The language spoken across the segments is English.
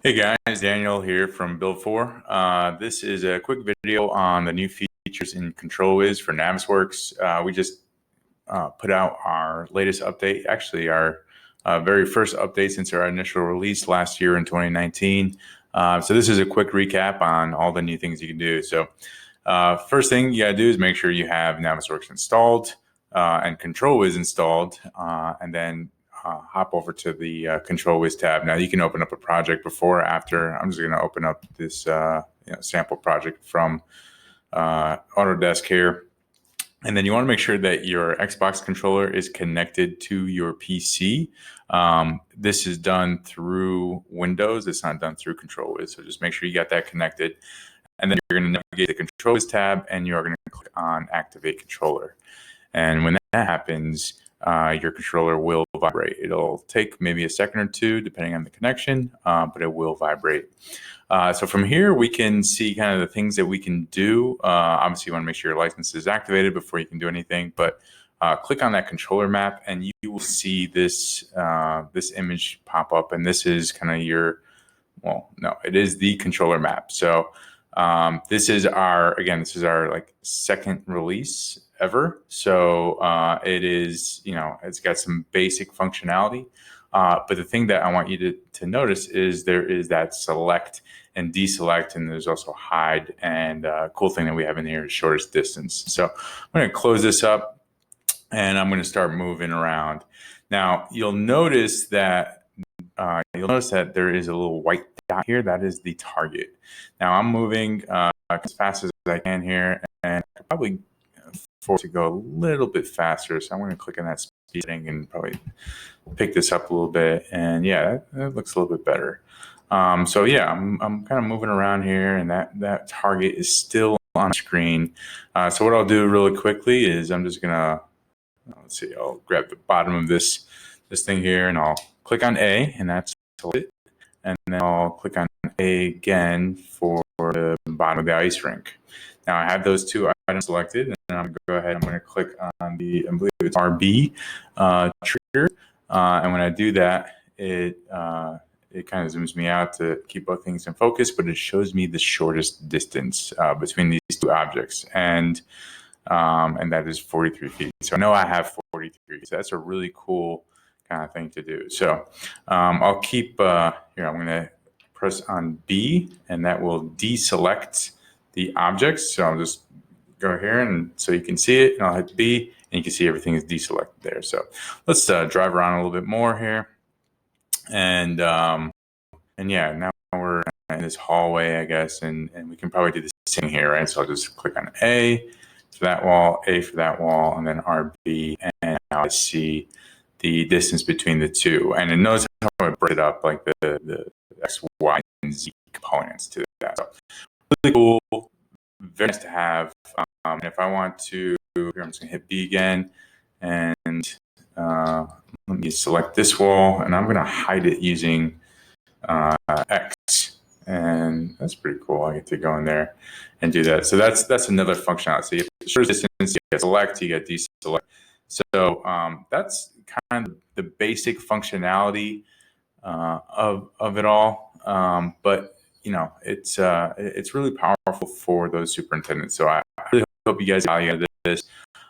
Hey guys, Daniel here from Build 4. This is a quick video on the new features in CtrlWiz for Navisworks. We just put out our latest update, actually our very first update since our initial release last year in 2019. So this is a quick recap on all the new things you can do. So first thing you gotta do is make sure you have Navisworks installed and CtrlWiz installed, and then hop over to the CtrlWiz tab. Now you can open up a project before or after. I'm just going to open up this sample project from Autodesk here. And then you want to make sure that your Xbox controller is connected to your PC. This is done through Windows. It's not done through CtrlWiz. So just make sure you got that connected. And then you're going to navigate the CtrlWiz tab and you're going to click on Activate Controller. And when that happens, your controller will vibrate. It'll take maybe a second or two depending on the connection, but it will vibrate. So from here, we can see kind of the things that we can do. Obviously, you want to make sure your license is activated before you can do anything, but click on that controller map and you will see this, this image pop up. And this is kind of your, well, no, it is the controller map. So this is our like second release ever. So it is, it's got some basic functionality. But the thing that I want you to notice is there is that select and deselect, and there's also hide. And cool thing that we have in here is shortest distance. So I'm going to close this up and I'm going to start moving around. Now you'll notice that there is a little white dot here. That is the target. Now I'm moving as fast as I can here, and I could probably afford to go a little bit faster. So I'm going to click on that speed setting and probably pick this up a little bit. And yeah, that looks a little bit better. So yeah, I'm kind of moving around here, and that target is still on screen. So what I'll do really quickly is I'm just gonna, let's see, I'll grab the bottom of this thing here, and I'll click on A, and that's it. And then I'll click on A again for the bottom of the ice rink. Now I have those two items selected, and I'm going to go ahead. I'm going to click on the, I believe it's RB trigger, and when I do that, it kind of zooms me out to keep both things in focus, but it shows me the shortest distance between these two objects, and that is 43 feet. So I know I have 43. So that's a really cool kind of thing to do. So I'll keep here. I'm going to press on B, and that will deselect the objects. So I'll just go here, and so you can see it, and I'll hit B, and you can see everything is deselected there. So let's drive around a little bit more here, and yeah, now we're in this hallway, I guess, and we can probably do the same here, right? So I'll just click on A for that wall, A for that wall, and then RB, and now I see the distance between the two, and it knows how I break it up, like the X, Y, and Z components to that. So really cool, very nice to have. And if I want to, here I'm just gonna hit B again, and let me select this wall, and I'm gonna hide it using X, and that's pretty cool. I get to go in there and do that. So that's another functionality. So you have the shortest distance, you get select, you get deselect. So that's kind of the basic functionality of it all. But it's really powerful for those superintendents. So I really hope you guys value this.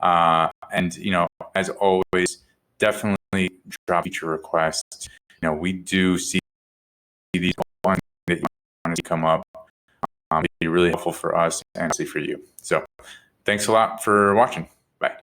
And as always, definitely drop feature requests. We do see these ones that you want to see come up. It'd be really helpful for us and for you. So thanks a lot for watching.